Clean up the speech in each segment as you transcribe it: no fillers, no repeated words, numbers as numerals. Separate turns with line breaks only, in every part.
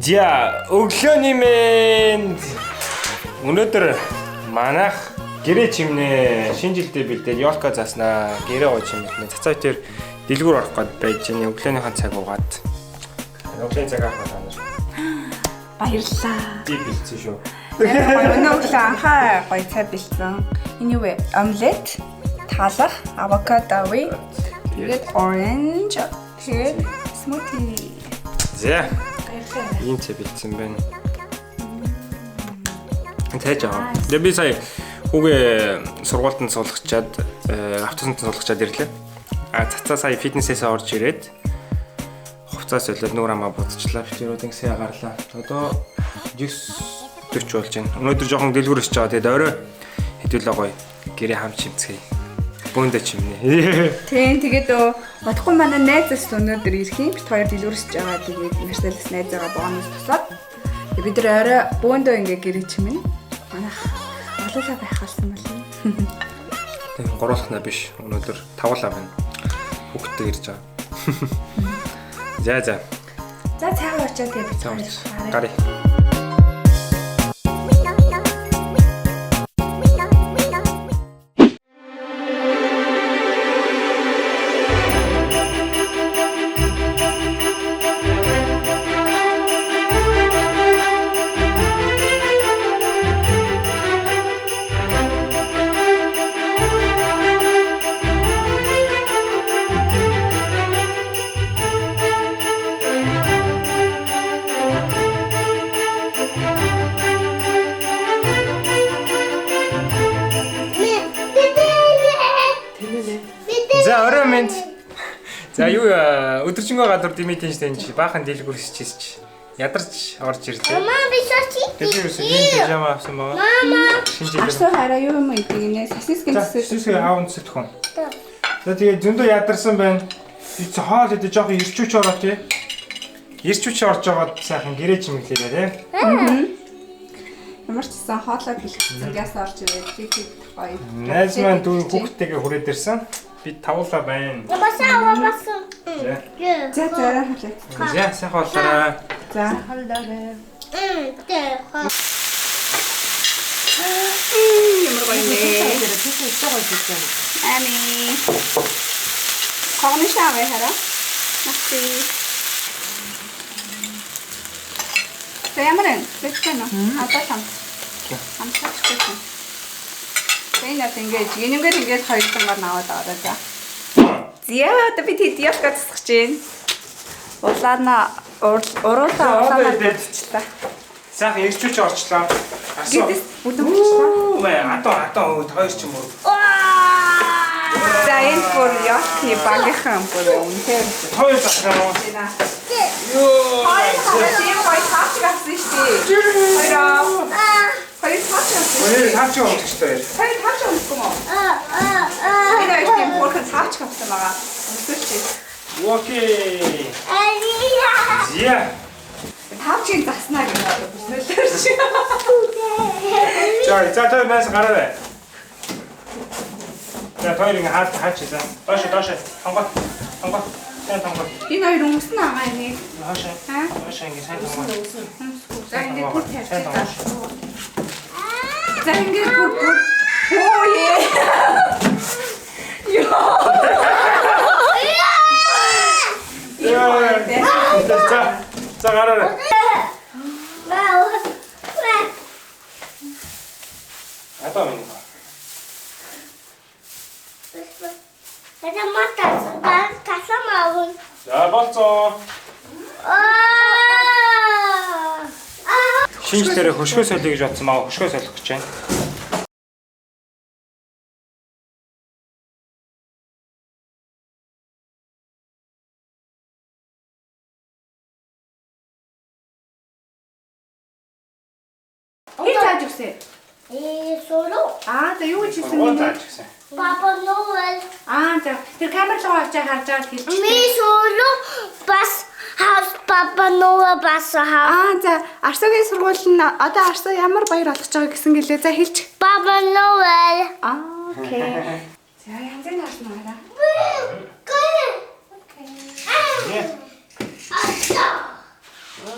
За өглөөний мэнд өнөөдөр манайх гэрээ чимнэ шинэ жилдээ бэлдээд ёлка заснаа гэрээ гоо чимнэ цацаа тэр дэлгүүр орох гээд байж байна. Өглөөнийхэн цаг угаад өглөөний цаг авах байна.
Баярлалаа.
Би бэлдсэн шүү.
Өнөө өглөө анхаа гоё цай бэлдсэн. Энэ юу вэ? Омлет, талах, авокадо вэ? Тэгээд orange, тэгээд smoothie.
За. Ийм цай бэлдсэн байна. Тэж аа. Би сая хүүгээ сургуультанд суулгачаад автобусанд суулгачаад ирлээ. Цацаа сая фитнесээс орж ирээд хувцас солиод нүүр хамаа будчлаа. Битэрүүд ингэсээ гарлаа. Одоо 9:40 болж байна. Өнөөдөр жоохон дэлгүүр өсч байгаа. Тэгээд орой хэдүүлээ гоё гэрээ хам чимцгээе. Бөөндө чимнэ.
Тийм тэгээд бодохгүй манай найзаас өнөөдөр ирэх юм. Бид хоёр дэлгүүр өсч байгаа. Тэгээд Мерседес найзаагаа бооноос тусаад бид нар орой бөөндөө ингээ гэрээ чимнэ. Манайх олоолаа байх болсон байна.
Тийм гуруулахнаа биш. Өнөөдөр тавлаа байна. Хүүхдтэй ирж байгаа. За.
За цаагаа очиад тэгээд бид хоёр
гарыг. За орой мэнд. За юу өдөржингөө гадуур димитэнж тэнж баахан дэлгүүр хийчихсэн чи. Ядарч орж ирлээ.
Мама би шочи.
Тэгээд юу пижама авсан байгаа.
Мама.
Асуу хараа юу юм идэгнэ? Сосискэн
Сосиска аавн зүтгэн. За тэгээд зөндөө ядарсан байна. Би хоол идэж жоохон ирчүүч ороо тий. Ирчүүч орж байгаад сайхан гэрээ чимэглээ тий.
Ямар ч гэсэн хоолой бэлтгэсэн газ орж ирээд тийм гоё.
Найз маань дүү хүүхдтэйгээ хүрээд ирсэн. Би тавлаа байна.
Баса.
За хараа.
За сайхан болоорой.
За. Ямар гоё нэ. Ами. Корнишаа вэ хараа? Макси. Ямар энэ? Бэлтгэн үү? Одоо сам. Амсаач гэсэн. Тэнийг ингээд хоёр тангаар наваад аваад за. Зя одоо бид хэд яах гэж засах чинь. Уруулаа болчихлаа.
Сайхан ирчүүч орчлоо. Асуу.
Бүдэн болчихлаа.
Мэ атаа хоёр ч юм уу.
За энэ бүр яахны багийнхан бүр үнэхээр
Хоёр засгаа. Ёо.
Хоёр таач авсан шүү дээ. Хоёр таач авсан.
Хоёр таач авчихтай.
Хоёр таач авсан юм уу? Энэ их юм бүр таач авсан байгаа. Өсөлт.
Окей. Зя.
Таачийн заснаа гэж бодож
За той нас гараа. За той ингэ хаач за. Доош. Хонгот. Сайн хонгот.
энэ хоёр өмснө агаа энийг.
Доош.
Аа?
Доош ингэ сайн хонгот.
За ингээд бүр тавьчихлаа. За ингээд бүр. Оо е.
За гараа. Атаа минь.
Это мата. Касамаа.
За болцоо. Шинжлэрээ хөшгөө солиё гэж бодсон маа хөшгөө солих гэж байна.
Энэ зааж өгсөн.
Соло.
За юу гэж хэлсэн
Гоо
бэ?
зааж гисэн.
Папа Noel.
За тэр камер руу авч харж байгаа хэлж.
Ми соло бас хаус Папа Noel бас хаус.
За Арсогийн сургууль нь одоо Арсо ямар баяр олгож байгаа гэсэн гэлээ. За хэлж.
Папа Noel.
Окей. За янзын харсан аа.
Окей.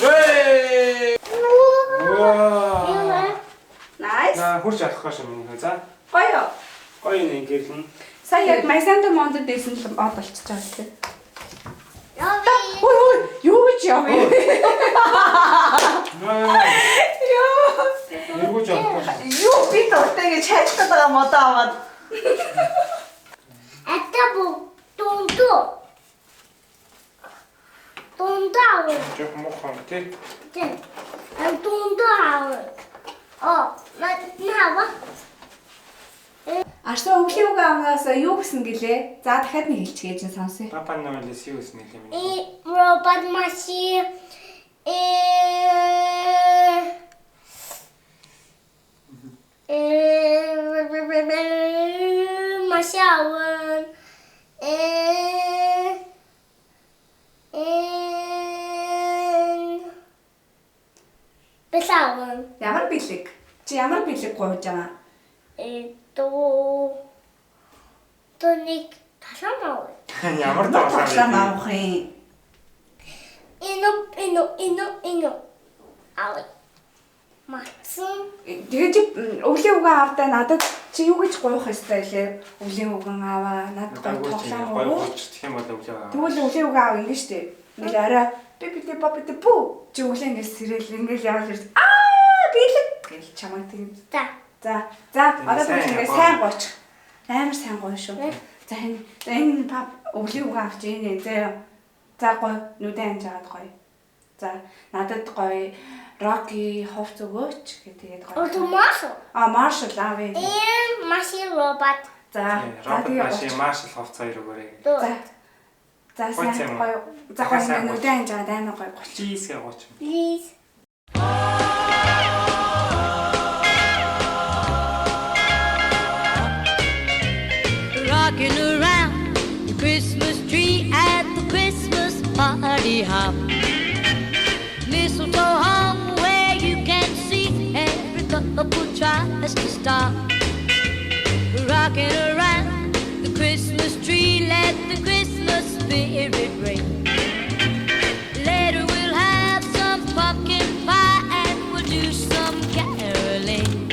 Эй! хурж алахгүй юм нөхөө. За.
Гоё.
Гоё нэг гэрлэн.
Сая яг Майсандо мондод байсан л од болчихж байгаа тийм.
여기.
Ой, юу гэж яав юм?
Юу гэж яах вэ?
Юу би дуртай гэж хайчдаг байгаа модоо аваад.
아따보 돈도. 돈도 아워.
Жох мохон тий.
네. 돈도 아워. 나와.
Арсан өвлийн үг амнаас юу гэсэн гэлээ? За дахиад нэг хэлчихээж нь сонсъё.
Папа намайс юу гэсэн юм бэ?
이 로봇 마시 마샤원 베사원
Ямар бэлэг? Чи ямар бэлэг гуйж байгаа?
또닉 다사마원
Ямар
Тоглоом
тоглоом
авах юм.
이노 아우 마츠
Тэгээд чи өвлийн үгэн авдаа надад чи юу гэж гуйх ёстой лээ? Өвлийн үгэн аваа, надад тоглоом
гоё
уу?
болчих юм бол өглөө.
Тэгвэл өвлийн үгэн аав ингэ штэ. Ингээл арай пипити попити пу. Чи өвлийн ингэ сэрэл ингээл яваад ирж бэлэг гэж чамайг тийм.
자
За одоо тэгвэл ингэ сайн гооч. Амар сайн гоо шүү. За энэ пап өвлийн үгэн авч ийн за гоо нүдэн анж аваад гоё. За надад гоё Rocky хувц өгөөч гэдэг гоё.
오토마쇼
Marshall аавь.
마시 로봇
За
Робот машин маршал хувц хоёр өгөөрэй.
또
За сайн гоё. За гоё ингэ нүдэн анж аваад амар гоё гоч.
Чизгээ гоч.
please
Rocking around the Christmas tree at the Christmas party hop. Mistletoe hung where you can see every couple tries to stop. Rocking around the Christmas tree, let the Christmas spirit ring. Later we'll have some pumpkin pie and we'll do some caroling.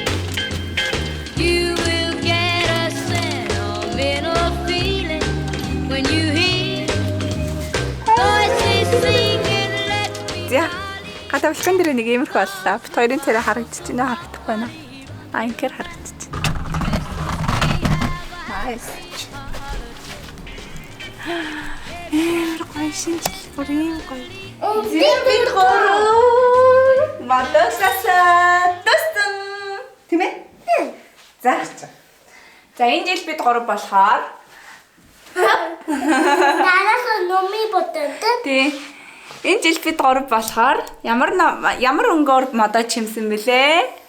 You will get a sentimental feeling when you hear voices singing, let's be
За гадаа булхан дээр нэг иймэрхүү боллоо. Бит хоёрын царай харагдчих нэ харагдахгүй байна. Инкер харагдчих. Nice. Гоё шинжил бүрийн гоё. Бид гурав мадасаа тустан тийм ээ? За. За энэ жил бид гурав болохоор
나라서 놈이 붙었대
тий. Энэ жил бид гурав болохоор ямар өнгөөр модоо чимсэн бэлээ?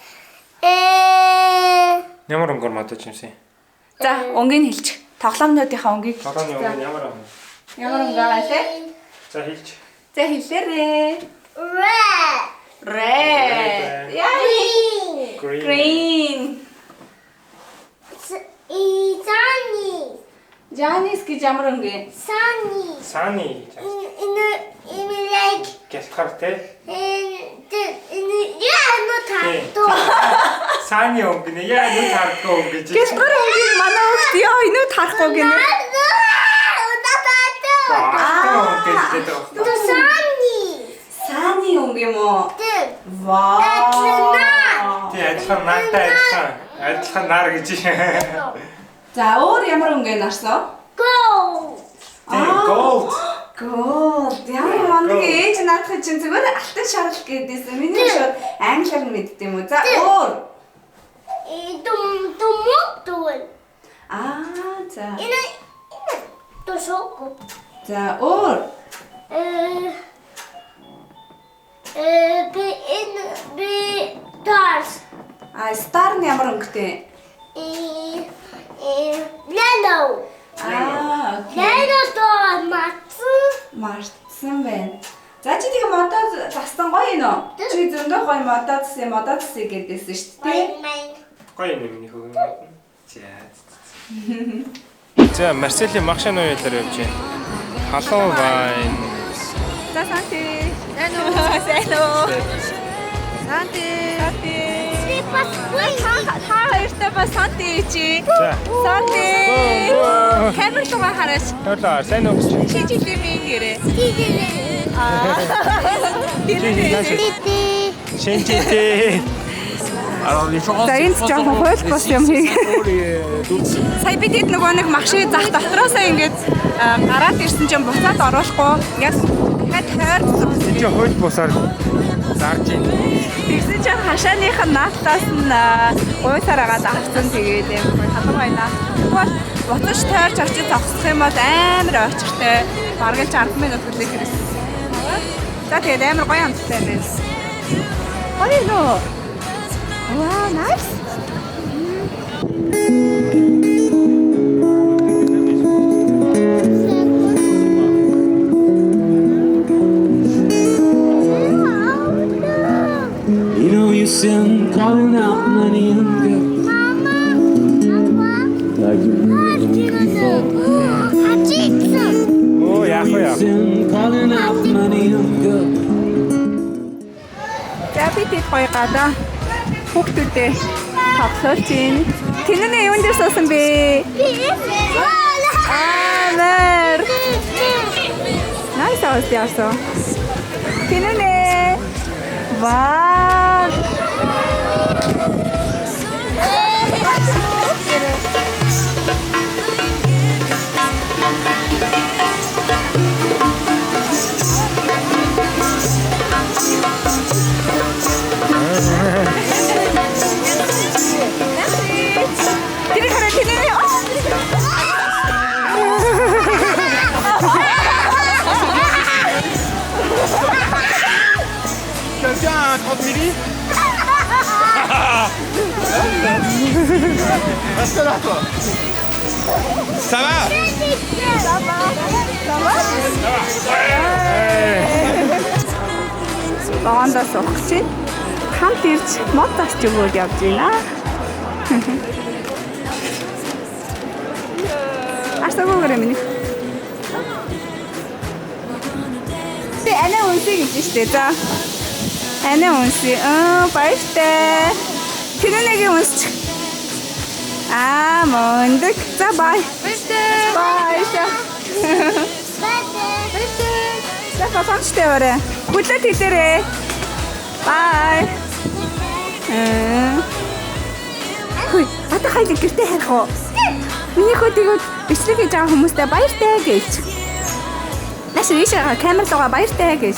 Ямар өнгөөр модож юмсан?
За, өнгийг хэлчих. Тоглоомнуудынхаа өнгийг.
Тоглооны өнгө ямар өнгө?
Ямар өнгө байгаа лээ?
За хэлж.
За хэлээрээ.
red
Red. Яа.
Green.
Green.
이자니
Janis гэж ямар өнгө?
사니
Сааны.
이밀레이크
Гялтхар те.
야너 다또
Сааны өнгө нэ яа нүд харахгүй өнгө гэж.
Гэсгэр өнгийг манай хөлт ёо инүүд харахгүй гинэ.
또 사니
Сааны өнгө юм уу?
네
Вау.
Тий адилхан наатай адилхан нар гэж.
За, өөр ямар өнгө нарсан?
go
Тий gold.
Gold. Ямар мондөг ээж наадах чинь зүгээр алтан шарал гэдээсэн. Миний шууд англиар нь мэддэг юм уу? За, өөр.
이또 목도원
За.
이는 또 쇼고
За, өөр.
비 stars
Star нь ямар өнгөтэй?
yellow
Окей.
yellow star 마츠
Марцсан байна. За чи тэгээ модоо застан гоё юм уу? Чи зөндөө гоё модоо зсэ гэдээсэн шүү дээ.
Гоё юм миний хөгөн. За Марселийн машин уйлаар явж байна. Халуун вайн.
За санти. Сайн уу? Сайн уу? Санти.
бас
Та хоёртай бас сонт ичи.
За.
Сонт.
Оо.
Камер руугаа хараач.
Тоолоо сайн уу?
Чи жилийн гэрээ.
Шинжтэй.
За энд жоохон хууль бос юм хий. Сая бид хэд нөгөө нэг машин зах дотроосоо ингээд гараад ирсэн чинь буцаад оруулахгүй. Яг дахиад тойрсон.
Чи хууль бусаар зарж ийн.
Тэгсэн чинь хашааных нь нафтаас нь уйсаар агаад авсан тэгээд юм халуун байна. Тэгвэл буцаж тойрч очиж зогсох юм бол амар очиртай. Бараг л 60 минут хүлээх хэрэгсэн. За тэгээд амар гоё амттай байна. Гоё нөө. Wow, nice.
You know you sin calling out money and girl like
Оо яах вэ?
sin calling out money and girl.
За бид хэд гоё гадаа хүүхдүүдээ тоглож байна. Тэнэнэ юун дээр суусан бэ? Амар. Nice house яасан. Тэнэнэ. Вау. Тэний хараа тэнэнэ.
Quelqu'un a un 30 milli? Reste là toi. Ça va?
Баандаа суух чинь хамт ирж мод тасч өгөөд явж байна. Асуугаар юм. Тэ анаа үнсий гэж штэ за. Анаа үнсий. Баяртай. Тэнэнэгийн үнсч. Мондөг. За бай. Баяртай. Баяртай. За фасанчтай өрөө. Хүлээд хэлээрээ. Бай. Хөөе, ата хайлт гэртээ харих уу? Миний хөдөлгөөд бичлэг хийж байгаа хүмүүстээ баяртай гэж. Наш ийшээ камер руугаа баяртай гэж.